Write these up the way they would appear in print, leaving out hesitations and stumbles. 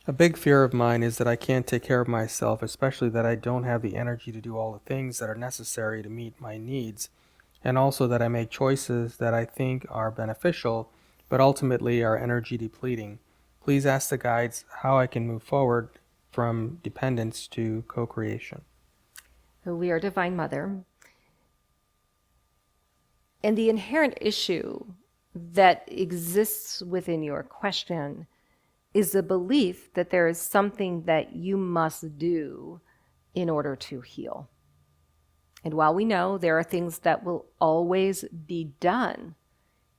A big fear of mine is that I can't take care of myself, especially that I don't have the energy to do all the things that are necessary to meet my needs, and also that I make choices that I think are beneficial, but ultimately are energy depleting. Please ask the guides how I can move forward from dependence to co creation. So we are Divine Mother. And the inherent issue that exists within your question is the belief that there is something that you must do in order to heal. And while we know there are things that will always be done,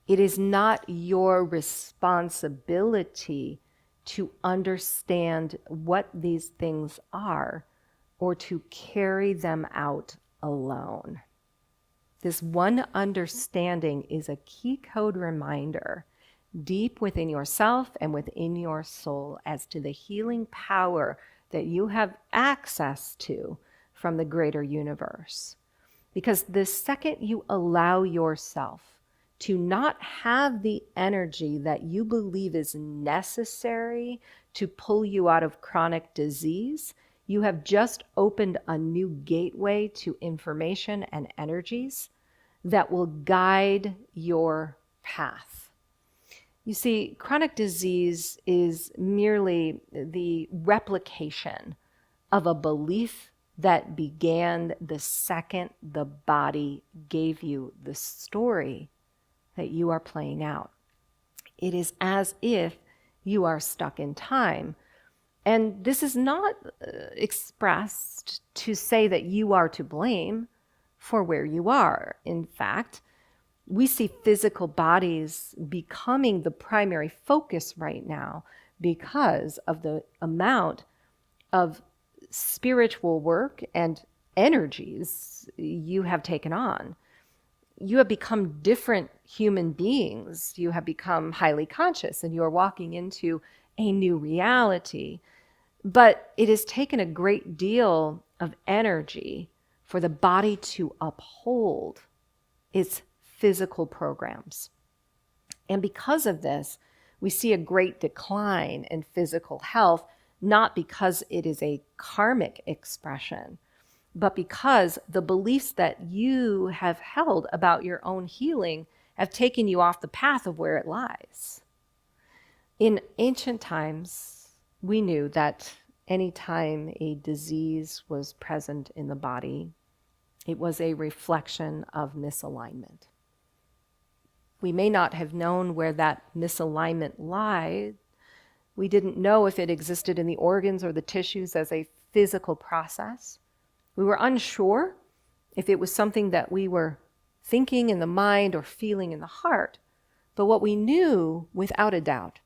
it is not your responsibility to understand what these things are or to carry them out alone. This one understanding is a key code reminder deep within yourself and within your soul as to the healing power that you have access to from the greater universe. Because the second you allow yourself to not have the energy that you believe is necessary to pull you out of chronic disease, you have just opened a new gateway to information and energies that will guide your path. You see, chronic disease is merely the replication of a belief that began the second the body gave you the story that you are playing out. It is as if you are stuck in time. And this is not expressed to say that you are to blame for where you are. In fact, we see physical bodies becoming the primary focus right now because of the amount of spiritual work and energies you have taken on. You have become different human beings. You have become highly conscious and you are walking into a new reality. But it has taken a great deal of energy for the body to uphold its physical programs. And because of this, we see a great decline in physical health, not because it is a karmic expression, but because the beliefs that you have held about your own healing have taken you off the path of where it lies. In ancient times, we knew that anytime a disease was present in the body, it was a reflection of misalignment. We may not have known where that misalignment lied. We didn't know if it existed in the organs or the tissues as a physical process. We were unsure if it was something that we were thinking in the mind or feeling in the heart. But what we knew without a doubt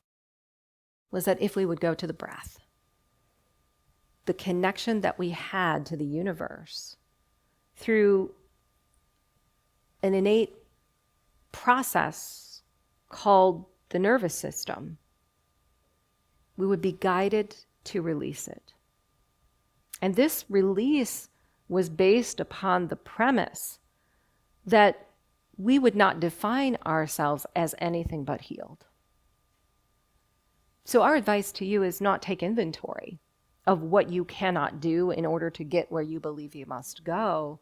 was that if we would go to the breath, the connection that we had to the universe through an innate process called the nervous system, we would be guided to release it. And this release was based upon the premise that we would not define ourselves as anything but healed. So our advice to you is not take inventory of what you cannot do in order to get where you believe you must go,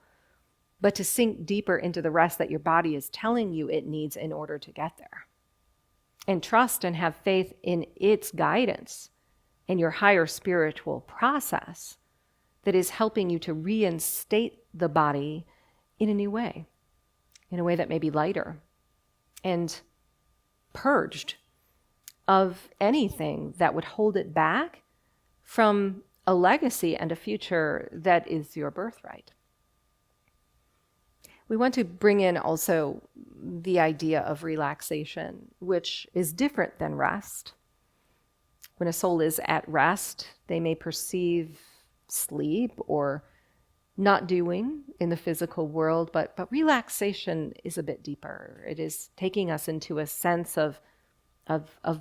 but to sink deeper into the rest that your body is telling you it needs in order to get there. And trust and have faith in its guidance and your higher spiritual process that is helping you to reinstate the body in a new way, in a way that may be lighter and purged of anything that would hold it back from a legacy and a future that is your birthright. We want to bring in also the idea of relaxation, which is different than rest. When a soul is at rest, they may perceive sleep or not doing in the physical world, but relaxation is a bit deeper. It is taking us into a sense of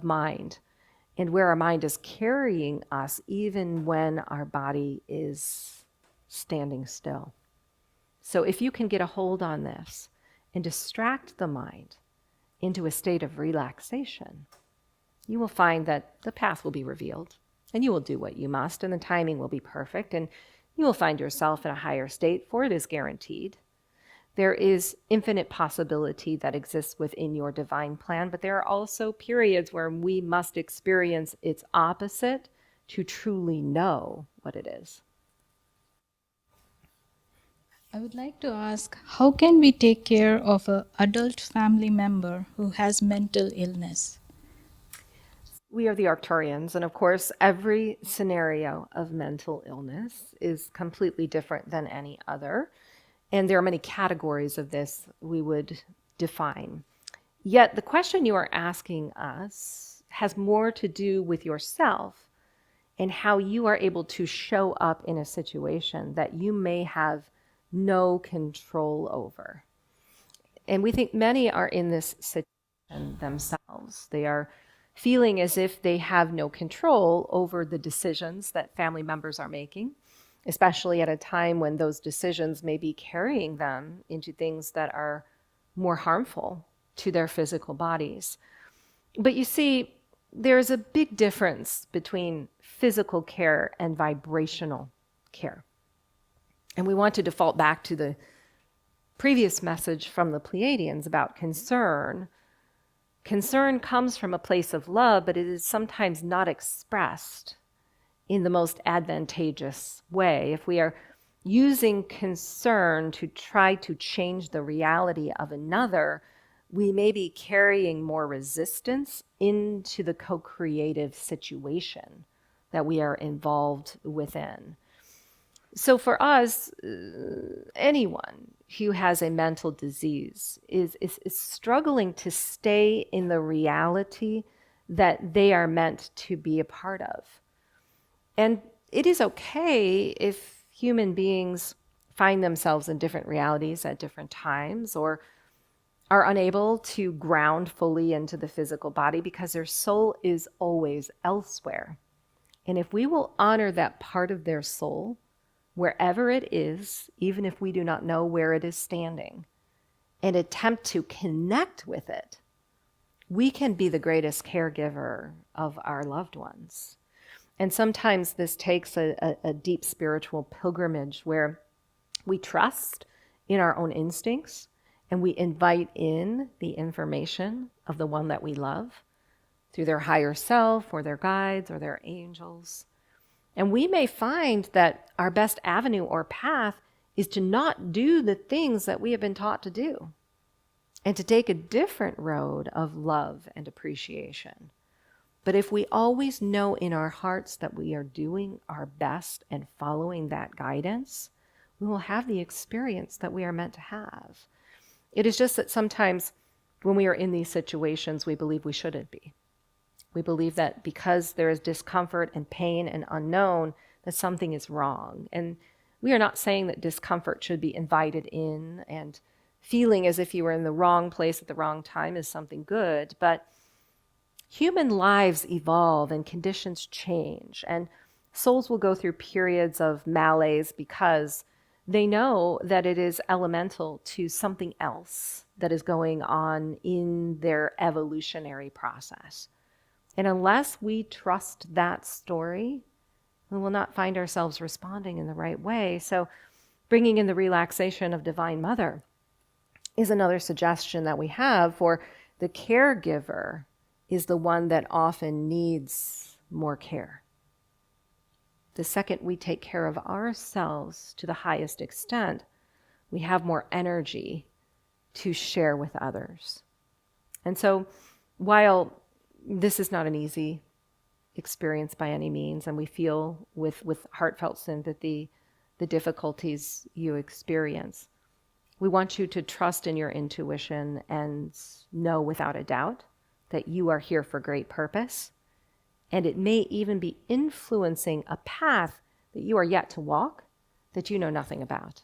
mind, and where our mind is carrying us even when our body is standing still. So if you can get a hold on this and distract the mind into a state of relaxation, you will find that the path will be revealed And you will do what you must, and the timing will be perfect, and you will find yourself in a higher state, for it is guaranteed. There is infinite possibility that exists within your divine plan, but there are also periods where we must experience its opposite to truly know what it is. I would like to ask, how can we take care of an adult family member who has mental illness? We are the Arcturians, and of course, every scenario of mental illness is completely different than any other. And there are many categories of this we would define. Yet the question you are asking us has more to do with yourself and how you are able to show up in a situation that you may have no control over. And we think many are in this situation themselves. They are feeling as if they have no control over the decisions that family members are making, especially at a time when those decisions may be carrying them into things that are more harmful to their physical bodies. But you see, there's a big difference between physical care and vibrational care. And we want to default back to the previous message from the Pleiadians about concern. Concern comes from a place of love, but it is sometimes not expressed in the most advantageous way. If we are using concern to try to change the reality of another, we may be carrying more resistance into the co-creative situation that we are involved within. So for us, anyone who has a mental disease is struggling to stay in the reality that they are meant to be a part of. And it is okay if human beings find themselves in different realities at different times or are unable to ground fully into the physical body because their soul is always elsewhere. And if we will honor that part of their soul, wherever it is, even if we do not know where it is standing, and attempt to connect with it, we can be the greatest caregiver of our loved ones. And sometimes this takes a deep spiritual pilgrimage where we trust in our own instincts and we invite in the information of the one that we love through their higher self or their guides or their angels. And we may find that our best avenue or path is to not do the things that we have been taught to do and to take a different road of love and appreciation. But if we always know in our hearts that we are doing our best and following that guidance, we will have the experience that we are meant to have. It is just that sometimes when we are in these situations, we believe we shouldn't be. We believe that because there is discomfort and pain and unknown, that something is wrong. And we are not saying that discomfort should be invited in, and feeling as if you were in the wrong place at the wrong time is something good. But human lives evolve and conditions change, and souls will go through periods of malaise because they know that it is elemental to something else that is going on in their evolutionary process. And unless we trust that story, we will not find ourselves responding in the right way. So bringing in the relaxation of Divine Mother is another suggestion that we have, for the caregiver is the one that often needs more care. The second we take care of ourselves to the highest extent, we have more energy to share with others. And so while this is not an easy experience by any means, and we feel with heartfelt sympathy the difficulties you experience, we want you to trust in your intuition and know without a doubt that you are here for great purpose. And it may even be influencing a path that you are yet to walk that you know nothing about.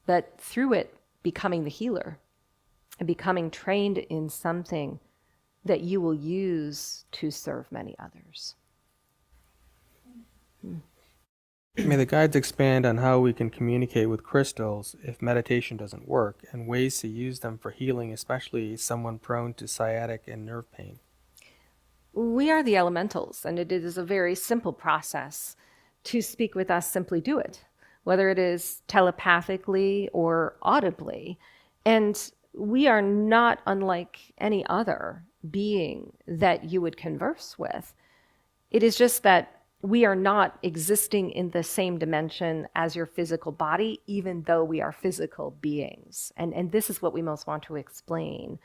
But through it, becoming the healer and becoming trained in something that you will use to serve many others. May the guides expand on how we can communicate with crystals if meditation doesn't work, and ways to use them for healing, especially someone prone to sciatic and nerve pain. We are the elementals, and it is a very simple process. To speak with us, simply do it, whether it is telepathically or audibly. And we are not unlike any other being that you would converse with. It is just that we are not existing in the same dimension as your physical body, even though we are physical beings. And this is what we most want to explain.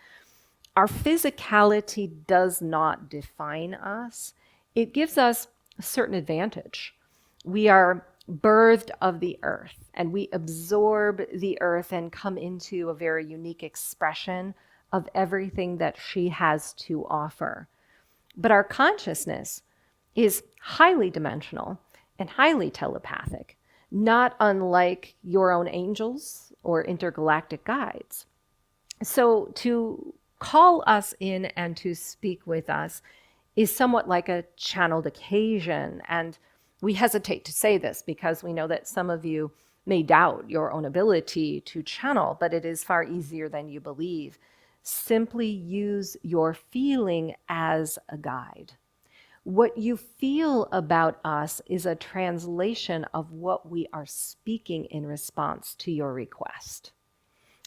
Our physicality does not define us. It gives us a certain advantage. We are birthed of the earth, and we absorb the earth and come into a very unique expression of everything that she has to offer. But our consciousness is highly dimensional and highly telepathic, not unlike your own angels or intergalactic guides. So to call us in and to speak with us is somewhat like a channeled occasion. And we hesitate to say this because we know that some of you may doubt your own ability to channel, but it is far easier than you believe. Simply use your feeling as a guide. What you feel about us is a translation of what we are speaking in response to your request.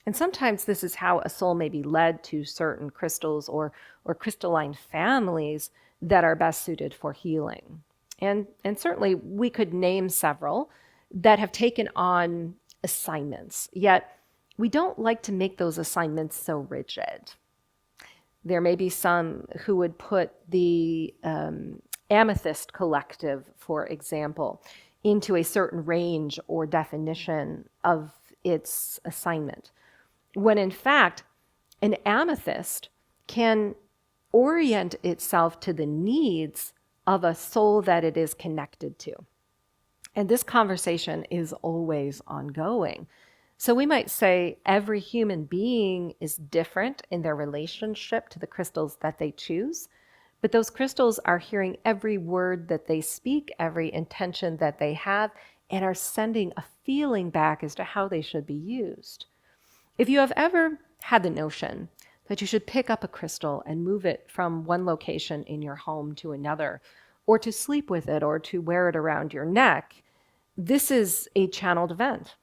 And sometimes this is how a soul may be led to certain crystals or crystalline families that are best suited for healing. And certainly we could name several that have taken on assignments, yet we don't like to make those assignments so rigid. There may be some who would put the Amethyst Collective, for example, into a certain range or definition of its assignment, when in fact, an amethyst can orient itself to the needs of a soul that it is connected to. And this conversation is always ongoing. So we might say every human being is different in their relationship to the crystals that they choose, but those crystals are hearing every word that they speak, every intention that they have, and are sending a feeling back as to how they should be used. If you have ever had the notion that you should pick up a crystal and move it from one location in your home to another, or to sleep with it, or to wear it around your neck, this is a channeled event.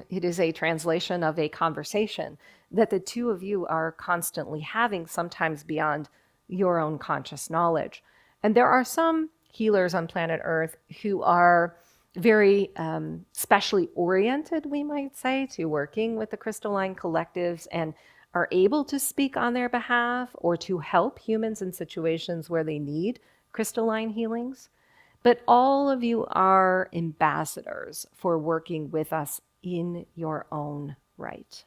It is a translation of a conversation that the two of you are constantly having, sometimes beyond your own conscious knowledge. And there are some healers on planet Earth who are very specially oriented, we might say, to working with the crystalline collectives and are able to speak on their behalf or to help humans in situations where they need crystalline healings. But all of you are ambassadors for working with us in your own right.